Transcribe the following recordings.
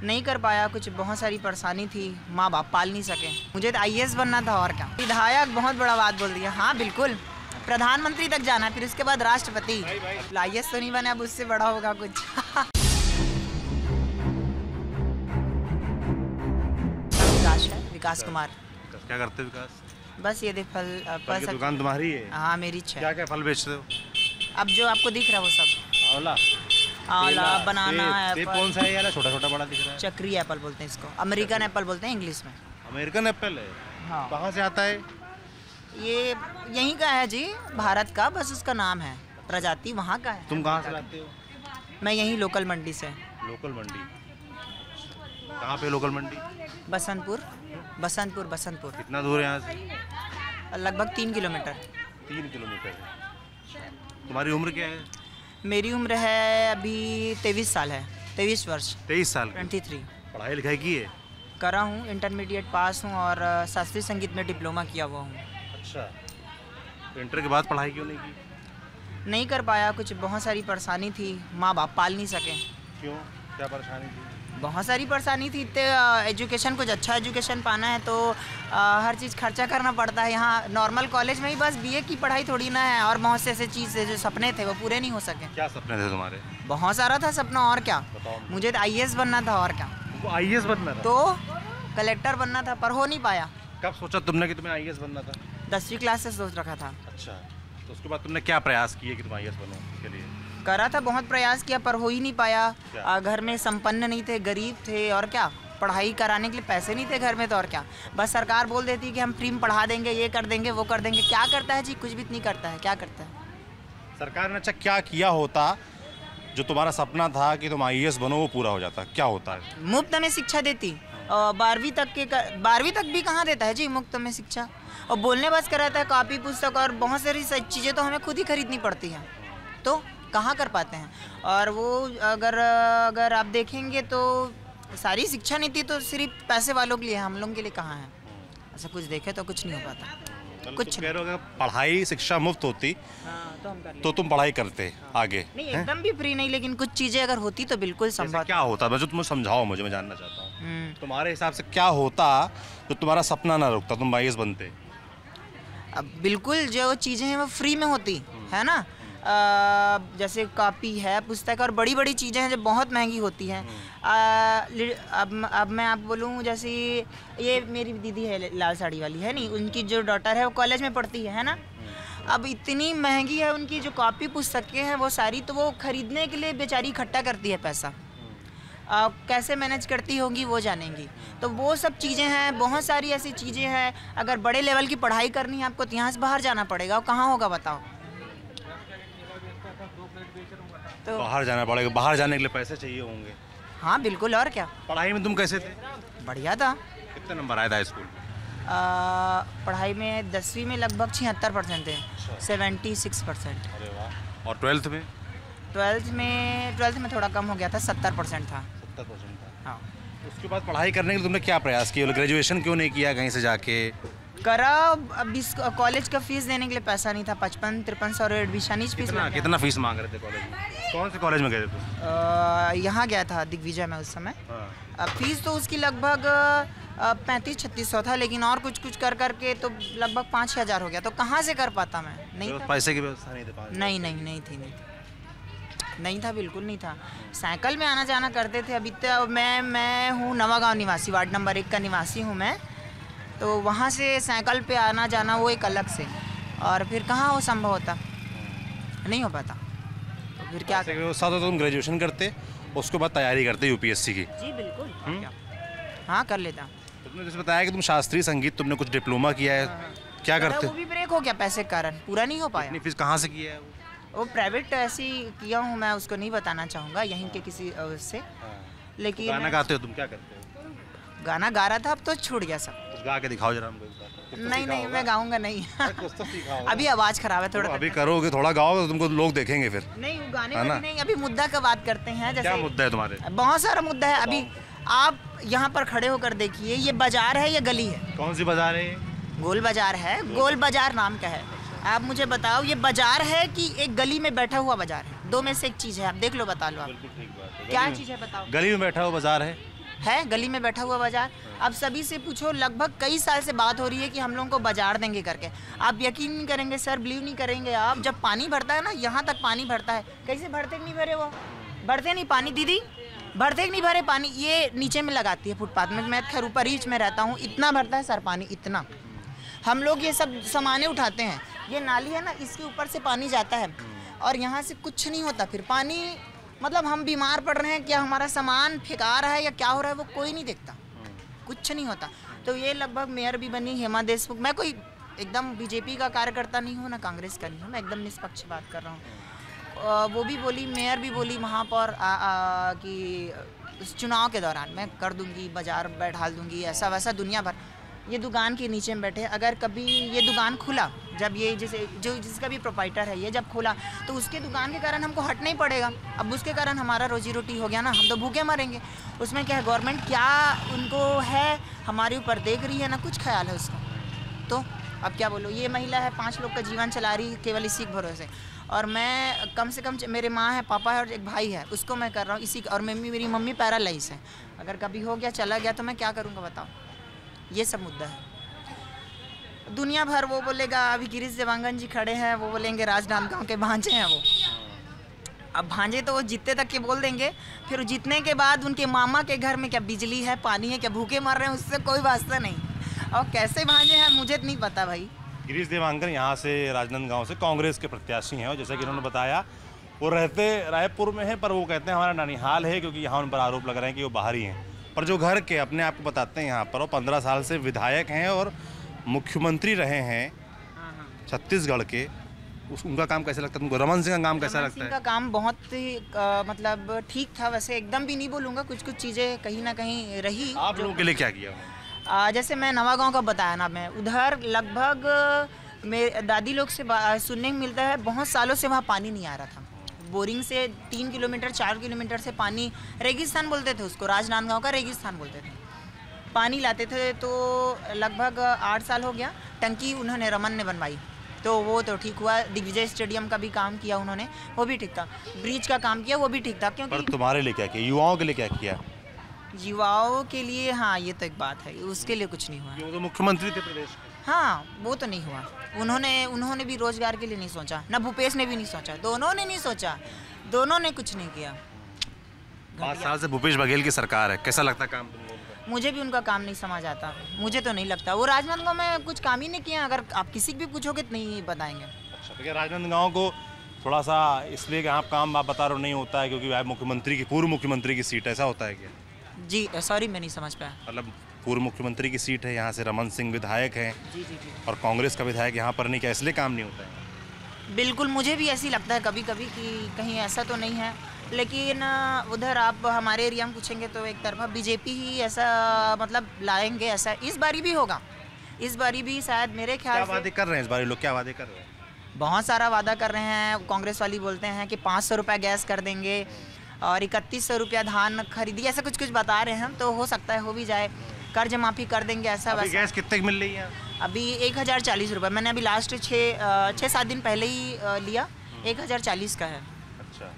नहीं कर पाया, कुछ बहुत सारी परेशानी थी, माँ बाप पाल नहीं सके। मुझे तो आईएएस बनना था और क्या। विधायक बहुत बड़ा बात बोल दिया। हाँ बिल्कुल, प्रधानमंत्री तक जाना, फिर उसके बाद राष्ट्रपति। आईएएस तो नहीं बने, अब उससे बड़ा होगा कुछ। विकास है, विकास कुमार। क्या करते विकास? बस ये देख फल की दुकान तुम्हारी है? हाँ मेरी है। क्या क्या फल बेचते हो? अब जो आपको दिख रहा है वो सब आंवला, आंवला, बनाना, सेब कौन सा है यार? छोटा छोटा बड़ा दिख रहा है। चक्री एप्पल बोलते हैं इसको, अमेरिकन एप्पल बोलते हैं इंग्लिश में। अमेरिकन एप्पल है? हाँ। कहाँ से आता है ये? यहीं का है जी, भारत का, बस उसका नाम है, प्रजाति वहाँ का है। तुम कहाँ से लाते हो? मैं यहीं लोकल मंडी से। लोकल मंडी? कहाँ पे लोकल मंडी? बसंतपुर, बसंतपुर, बसंतपुर। कितना दूर है यहाँ से? लगभग 3 किलोमीटर। 3 किलोमीटर है। तुम्हारी उम्र क्या है? मेरी उम्र है अभी 23 साल है, 23 वर्ष। 23 साल? 23। पढ़ाई लिखाई की है? करा हूँ, इंटरमीडिएट पास हूँ और शास्त्रीय संगीत में डिप्लोमा किया हुआ हूँ। अच्छा, तो इंटर के बाद पढ़ाई क्यों नहीं की? नहीं कर पाया, कुछ बहुत सारी परेशानी थी, माँ बाप पाल नहीं सके। क्यों, क्या परेशानी थी? बहुत सारी परेशानी थी। इतने एजुकेशन, कुछ अच्छा एजुकेशन पाना है तो हर चीज़ खर्चा करना पड़ता है। यहाँ नॉर्मल कॉलेज में ही बस बीए की पढ़ाई थोड़ी ना है, और बहुत से ऐसे चीज़ जो सपने थे वो पूरे नहीं हो सके। क्या सपने थे तुम्हारे? बहुत सारा था सपना, और क्या। मुझे तो आईएएस बनना था, और क्या। तुमको आईएएस बनना था? तो कलेक्टर बनना था, पर हो नहीं पाया। कब सोचा तुमने कि तुम्हें आईएएस बनना था? 10वीं क्लास से सोच रखा था। अच्छा, तो उसके बाद तुमने क्या प्रयास किए कि तुम आईएएस बनो? उसके लिए करा था, बहुत प्रयास किया, पर हो ही नहीं पाया। घर में संपन्न नहीं थे, गरीब थे, और क्या। पढ़ाई कराने के लिए पैसे नहीं थे घर में, तो और क्या। बस सरकार बोल देती कि हम फ्री में पढ़ा देंगे, ये कर देंगे, वो कर देंगे। क्या करता है जी? कुछ भी नहीं करता है। क्या करता है सरकार ने? अच्छा, क्या किया होता जो तुम्हारा सपना था कि तुम आईएएस बनो वो पूरा हो जाता? क्या होता है? मुफ्त में शिक्षा देती। 12वीं तक भी कहाँ देता है जी मुफ्त में शिक्षा। और बोलने बस कराता है, कॉपी पुस्तक और बहुत सारी चीज़ें तो हमें खुद ही खरीदनी पड़ती हैं, तो कहाँ कर पाते हैं। और वो अगर आप देखेंगे तो सारी शिक्षा नीति तो सिर्फ पैसे वालों के लिए है, हम लोगों के लिए कहाँ है। ऐसा कुछ देखे तो कुछ नहीं हो पाता। कुछ कह रहे हो, अगर पढ़ाई शिक्षा मुफ्त होती तो तुम पढ़ाई करते आगे? नहीं, एकदम भी फ्री नहीं, लेकिन कुछ चीज़ें अगर होती तो बिल्कुल संभव। क्या होता? मैं जो तुम्हें समझाओ, मुझे, मैं जानना चाहता हूँ तुम्हारे हिसाब से क्या होता जो तुम्हारा सपना ना रुकता, तुम आईएएस बनते? अब बिल्कुल जो चीज़ें हैं वो फ्री में होती है ना। जैसे कॉपी है, पुस्तक और बड़ी बड़ी चीज़ें हैं जो बहुत महंगी होती हैं। अब मैं आप बोलूँ, जैसे ये मेरी दीदी है लाल साड़ी वाली, है नहीं, उनकी जो डॉटर है वो कॉलेज में पढ़ती है ना। अब इतनी महंगी है उनकी जो कॉपी पुस्तकें हैं वो सारी, तो वो खरीदने के लिए बेचारी इकट्ठा करती है पैसा। कैसे मैनेज करती होंगी वो जानेंगी। तो वो सब चीज़ें हैं, बहुत सारी ऐसी चीज़ें हैं। अगर बड़े लेवल की पढ़ाई करनी है आपको तो यहाँ से बाहर जाना पड़ेगा, और कहाँ होगा बताओ। तो बाहर जाना पड़ेगा। बाहर जाने के लिए पैसे चाहिए होंगे। हाँ बिल्कुल, और क्या। पढ़ाई में तुम कैसे थे? बढ़िया था। कितने नंबर आए थे स्कूल? पढ़ाई में 10वीं में लगभग 76% थे। 76%। अरे वाह। और 12th में? 12th में थोड़ा कम हो गया था, 70% था। 70% था। हाँ। उसके बाद पढ़ाई करने के लिए तुमने क्या प्रयास किया? ग्रेजुएशन क्यों नहीं किया कहीं से जाके? करा। अब इस कॉलेज का फीस देने के लिए पैसा नहीं था। 55-53 और एडमिशन फीस। कितना फीस मांग रहे थे कॉलेज में? कौन से कॉलेज में गए थे? यहाँ गया था दिग्विजय में उस समय। अब फीस तो उसकी लगभग 3500-3600 था, लेकिन और कुछ कर करके तो लगभग 5000 हो गया। तो कहाँ से कर पाता मैं? नहीं था। पैसे की व्यवस्था नहीं थी? नहीं था, बिल्कुल नहीं था। साइकिल में आना जाना करते थे। अभी तो मैं हूँ नवागांव निवासी, वार्ड नंबर 1 का निवासी हूँ मैं। तो वहाँ से साइकिल पे आना जाना वो एक अलग से, और फिर कहाँ वो संभव होता, नहीं हो पाता। तो फिर क्या व्यवस्था? तो तुम ग्रेजुएशन करते, उसके बाद तैयारी करते यूपीएससी की? जी बिल्कुल। हाँ कर लेता। तुमने जैसे बताया कि तुम शास्त्रीय संगीत, तुमने कुछ डिप्लोमा किया है। क्या करते? वो भी ब्रेक हो गया पैसे के कारण, पूरा नहीं हो पाया। इतनी फीस कहाँ से किया है? वो प्राइवेट ऐसी किया हूँ मैं, उसको नहीं बताना चाहूँगा यहीं के किसी उससे। लेकिन गाना गाते हो तुम? क्या करते हो? गाना गा रहा था, अब तो छूट गया सब। कुछ गा के दिखाओ जरा हमको। नहीं, मैं गाऊंगा नहीं। कुछ तो सीखा होगा। अभी आवाज़ खराब है थोड़ा। अभी करोगे, थोड़ा गाओगे तो तुमको लोग देखेंगे फिर। नहीं, गाने का नहीं, अभी मुद्दा का बात करते हैं। जैसे क्या मुद्दा है तुम्हारे? बहुत सारा मुद्दा है। अभी आप यहाँ पर खड़े होकर देखिए, ये बाजार है या गली है? कौन सी बाजार है? गोल बाजार है। गोल बाजार नाम का है। आप मुझे बताओ, ये बाजार है कि एक गली में बैठा हुआ बाजार है? दो में से एक चीज़ है, आप देख लो, बता लो आप। बिल्कुल ठीक बात है। क्या चीज़ है बताओ? गली में बैठा हुआ बाजार है। है गली में बैठा हुआ बाजार। अब सभी से पूछो, लगभग कई साल से बात हो रही है कि हम लोगों को बाजार देंगे करके। आप यकीन नहीं करेंगे सर, बिलीव नहीं करेंगे आप, जब पानी भरता है ना, यहाँ तक पानी भरता है, कैसे भरते नहीं भरे वो, भरते नहीं पानी दीदी, भरते नहीं भरे पानी, ये नीचे में लगाती है फुटपाथ में। मैं खैर ऊपर रीच में रहता हूँ, इतना भरता है सर पानी, इतना। हम लोग ये सब सामाने उठाते हैं, ये नाली है ना, इसके ऊपर से पानी जाता है और यहाँ से कुछ नहीं होता। फिर पानी मतलब हम बीमार पड़ रहे हैं क्या, हमारा सामान फेंका रहा है या क्या हो रहा है, वो कोई नहीं देखता, कुछ नहीं होता। तो ये लगभग मेयर भी बनी हेमा देशमुख। मैं कोई एकदम बीजेपी का कार्यकर्ता नहीं हूँ ना कांग्रेस का नहीं हूँ, मैं एकदम निष्पक्ष बात कर रहा हूँ। वो भी बोली, मेयर भी बोली महापौर कि उस चुनाव के दौरान मैं कर दूंगी, बाजार बैठा दूंगी, ऐसा वैसा दुनिया भर। ये दुकान के नीचे में बैठे, अगर कभी ये दुकान खुला, जब ये जिसका भी प्रोपाइटर है ये जब खुला, तो उसके दुकान के कारण हमको हटना ही पड़ेगा। अब उसके कारण हमारा रोजी रोटी हो गया ना, हम तो भूखे मरेंगे। उसमें क्या है, गवर्नमेंट क्या उनको है हमारे ऊपर देख रही है ना, कुछ ख्याल है उसका। तो अब क्या बोलो, ये महिला है 5 लोग का जीवन चला रही है केवल इसी के भरोसे। और मैं कम से कम, मेरे माँ है, पापा है और एक भाई है, उसको मैं कर रहा हूँ इसी। और मेरी मम्मी पैरालाइज है, अगर कभी हो गया चला गया तो मैं क्या करूँगा बताओ। ये सब मुद्दा है। दुनिया भर वो बोलेगा, अभी गिरीश देवांगन जी खड़े हैं, वो बोलेंगे राजनांदगांव के भांजे हैं वो। अब भांजे तो वो जीतते तक के बोल देंगे, फिर जीतने के बाद उनके मामा के घर में क्या बिजली है, पानी है, क्या भूखे मर रहे हैं, उससे कोई वास्ता नहीं। और कैसे भांजे हैं मुझे नहीं पता भाई। गिरीश देवांगन यहाँ से राजनांदगांव से कांग्रेस के प्रत्याशी हैं और जैसा कि उन्होंने बताया वो रहते रायपुर में हैं, पर वो कहते हैं हमारा ननिहाल है, क्योंकि यहाँ उन पर आरोप लग रहे हैं कि वो बाहरी हैं। पर जो घर के अपने आप को बताते हैं यहाँ पर, वो 15 साल से विधायक हैं और मुख्यमंत्री रहे हैं छत्तीसगढ़ के। उनका काम कैसा लगता है तुमको? रमन सिंह का काम कैसा लगता है? का काम बहुत ही मतलब ठीक था, वैसे एकदम भी नहीं बोलूँगा, कुछ कुछ चीज़ें कहीं ना कहीं रही। आप लोगों के लिए क्या किया? जैसे मैं नवागांव का बताया ना, मैं उधर लगभग मेरे दादी लोग से सुनने में मिलता है बहुत सालों से वहाँ पानी नहीं आ रहा था। बोरिंग से 3 किलोमीटर 4 किलोमीटर से पानी, रेगिस्तान बोलते थे उसको, राजनांदगांव का रेगिस्तान बोलते थे, पानी लाते थे। तो लगभग 8 साल हो गया, टंकी उन्होंने रमन ने बनवाई, तो वो तो ठीक हुआ। दिग्विजय स्टेडियम का भी काम किया उन्होंने, वो भी ठीक था। ब्रिज का काम किया, वो भी ठीक था। क्योंकि पर तुम्हारे लिए क्या किया, युवाओं के लिए क्या किया? युवाओं के लिए हाँ, ये तो एक बात है, उसके लिए कुछ नहीं हुआ। वो तो मुख्यमंत्री थे प्रदेश के। हाँ, वो तो नहीं हुआ। उन्होंने भी रोजगार के लिए नहीं सोचा, ना भूपेश ने भी नहीं सोचा, दोनों ने नहीं सोचा, दोनों ने कुछ नहीं किया। 5 साल से भूपेश बघेल की सरकार है, कैसा लगता काम तुमको उनका? मुझे भी उनका काम नहीं समझ आता, मुझे तो नहीं लगता वो राजनांदगांव में कुछ काम ही नहीं किया। अगर आप किसी भी पूछोगे तो नहीं बताएंगे। अच्छा, तो क्या राजनांदगांव को थोड़ा सा इसलिए कि आप काम आप बता रहे हो नहीं होता है क्योंकि वह पूर्व मुख्यमंत्री की सीट, ऐसा होता है क्या? जी सॉरी, मैं नहीं समझ पाया। मतलब पूर्व मुख्यमंत्री की सीट है, यहाँ से रमन सिंह विधायक हैं जी जी जी, और कांग्रेस का विधायक यहाँ पर नहीं, क्या इसलिए काम नहीं होता है? बिल्कुल, मुझे भी ऐसी लगता है कभी कभी कि कहीं ऐसा तो नहीं है। लेकिन उधर आप हमारे एरिया में पूछेंगे तो एक तरफा बीजेपी ही ऐसा मतलब लाएंगे, ऐसा इस बारी भी होगा। इस बारी भी शायद मेरे ख्याल से वादे कर रहे हैं इस बार लोग, क्या वादे कर रहे हैं? बहुत सारा वादा कर रहे हैं। कांग्रेस वाली बोलते हैं कि 500 रुपये गैस कर देंगे और 3100 रुपया धान खरीदी, ऐसा कुछ कुछ बता रहे हैं। तो हो सकता है हो भी जाए, कर्ज माफ़ी कर देंगे, ऐसा अभी वैसा। गैस कितने की मिल रही है? अभी 1040 रुपये, मैंने अभी लास्ट 6-7 दिन पहले ही लिया, 1040 का है। अच्छा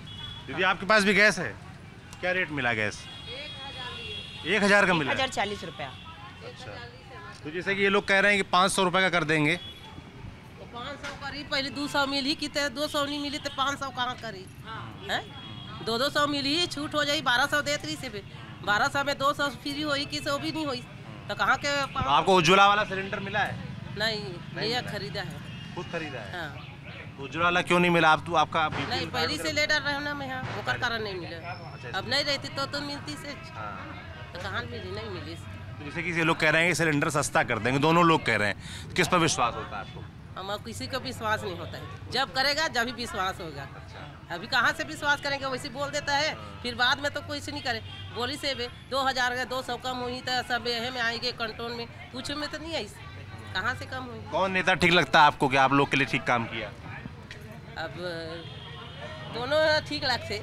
दीदी, आपके पास भी गैस है? क्या रेट मिला गैस? 1000 का मिला? 1040 रुपया। अच्छा, तो जैसे कि ये लोग कह रहे हैं कि 500 रुपये का कर देंगे। तो 500 करी, पहले 200 मिली कि 200 नहीं मिली तो 500 कहाँ करी है? 200 मिली, छूट हो जाई 1200 देत रही से, 1200 में 200 फ्री हुई कि सो भी नहीं हुई, तो कहाँ के आपको उज्ज्वला वाला सिलेंडर मिला है? नहीं, भैया खरीदा है, खुद खरीदा है। हाँ। उज्ज्वला वाला क्यों नहीं मिला? आप तो आपका नहीं, पहली से लेटर रहना में यहाँ वो कारण नहीं मिला। अब नहीं रहती तो मिलती से, तो कहाँ मिली? नहीं मिली। तो जैसे कि ये लोग कह रहे हैं कि सिलेंडर सस्ता कर देंगे, दोनों लोग कह रहे हैं, तो किस पर विश्वास होता है आपको? हमारा किसी को विश्वास नहीं होता है, जब करेगा जब ही विश्वास होगा। अभी कहाँ से विश्वास करेंगे? वैसे बोल देता है, फिर बाद में तो कोई से नहीं करे। बोली से 2000 का 200 कम हुई तो सब यह में आएंगे कंट्रोल में, कुछ में तो नहीं आई, कहाँ से कम हुई? कौन नेता ठीक लगता है आपको कि आप लोग के लिए ठीक काम किया? अब दोनों ठीक लगते।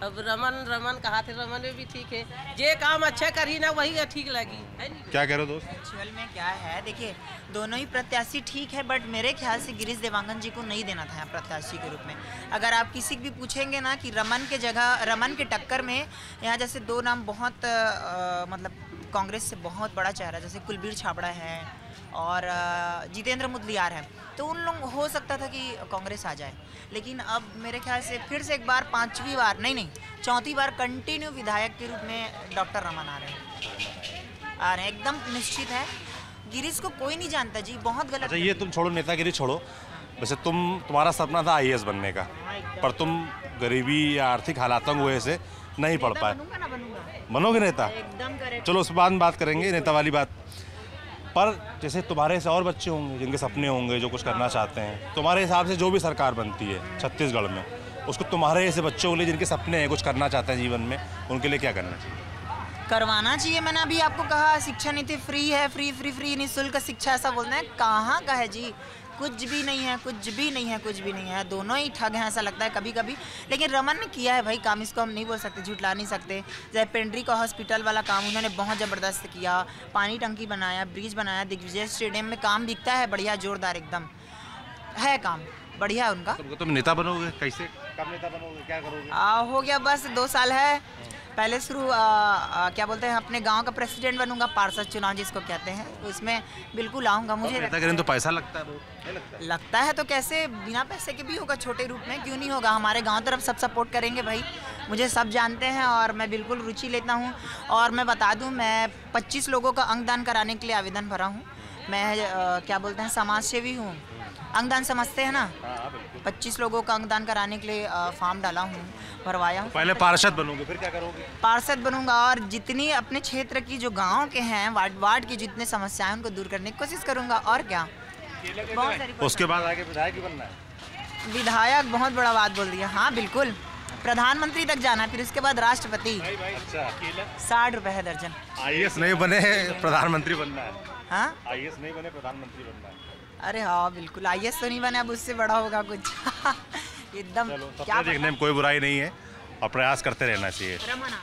अब रमन कहा थे, रमन में भी ठीक है, जे काम अच्छा करी ना वही ठीक लगी। क्या कह रहे हो दोस्त? एक्चुअल में क्या है, देखिए दोनों ही प्रत्याशी ठीक है, बट मेरे ख्याल से गिरीश देवांगन जी को नहीं देना था प्रत्याशी के रूप में। अगर आप किसी भी पूछेंगे ना कि रमन के जगह, रमन के टक्कर में यहाँ जैसे दो नाम बहुत मतलब कांग्रेस से बहुत बड़ा चेहरा, जैसे कुलबीर छाबड़ा है और जितेंद्र मुदलियार है, तो उन लोग हो सकता था कि कांग्रेस आ जाए। लेकिन अब मेरे ख्याल से फिर से एक बार, पांचवी बार नहीं, चौथी बार कंटिन्यू विधायक के रूप में डॉक्टर रमन आ रहे हैं, एकदम निश्चित है। गिरीश को कोई नहीं जानता जी, बहुत गलत। अच्छा ये तुम छोड़ो, नेतागिरी छोड़ो, वैसे तुम्हारा सपना था IAS बनने का, पर तुम गरीबी या आर्थिक हालातों की वजह से नहीं पढ़ पाए। बनोगे नेता? एकदम करेक्ट। चलो उस बाद में बात करेंगे, नेता वाली बात। पर जैसे तुम्हारे से और बच्चे होंगे जिनके सपने होंगे, जो कुछ करना चाहते हैं, तुम्हारे हिसाब से जो भी सरकार बनती है छत्तीसगढ़ में, उसको तुम्हारे ऐसे बच्चों के लिए जिनके सपने हैं, कुछ करना चाहते हैं जीवन में, उनके लिए क्या करना चाहिए? करवाना चाहिए। मैंने अभी आपको कहा शिक्षा नीति फ्री है, फ्री निःशुल्क शिक्षा, ऐसा बोलते हैं, कहाँ का है जी? कुछ भी नहीं है, कुछ भी नहीं है, कुछ भी नहीं है। दोनों ही ठग हैं ऐसा लगता है कभी कभी। लेकिन रमन ने किया है भाई काम, इसको हम नहीं बोल सकते, झुठला नहीं सकते। जैसे पेंड्री का हॉस्पिटल वाला काम उन्होंने बहुत ज़बरदस्त किया, पानी टंकी बनाया, ब्रिज बनाया, दिग्विजय स्टेडियम में काम दिखता है बढ़िया, जोरदार एकदम है काम, बढ़िया है उनका। तुम नेता बनोगे कैसे? कब नेता बनोगे, क्या करोगे? हो गया बस 2 साल है, पहले शुरू क्या बोलते हैं, अपने गांव का प्रेसिडेंट बनूंगा, पार्षद चुनाव जिसको कहते हैं, उसमें बिल्कुल आऊँगा। मुझे नेता करें तो पैसा लगता है बहुत, लगता है तो कैसे, बिना पैसे के भी होगा, छोटे रूप में क्यों नहीं होगा। हमारे गांव तरफ सब सपोर्ट करेंगे भाई, मुझे सब जानते हैं और मैं बिल्कुल रुचि लेता हूं। और मैं बता दूं, मैं 25 लोगों का अंगदान कराने के लिए आवेदन भरा हूं। मैं क्या बोलते हैं, समाज सेवी हूँ, अंगदान समझते हैं ना, 25 लोगों का अंगदान कराने के लिए फॉर्म डाला हूँ, भरवाया हूँ। पहले पार्षद बनोगे, फिर क्या करोगे? पार्षद बनूंगा और जितनी अपने क्षेत्र की जो गांव के हैं, वार्ड की जितने समस्याएं उनको दूर करने की कोशिश करूंगा। और क्या, बहुत सारी। उसके बाद आगे विधायक ही बनना है? विधायक बहुत बड़ा बात बोल दिया। हाँ बिल्कुल, प्रधानमंत्री तक जाना है, फिर उसके बाद राष्ट्रपति। 60 रुपए है दर्जन। IAS नहीं बने प्रधानमंत्री बनना है? हाँ, IAS नहीं बने प्रधानमंत्री बनना है? अरे हाँ बिल्कुल, IAS तो नहीं बने, अब उससे बड़ा होगा कुछ। एकदम क्या देखने में कोई बुराई नहीं है और प्रयास करते रहना चाहिए। रमन।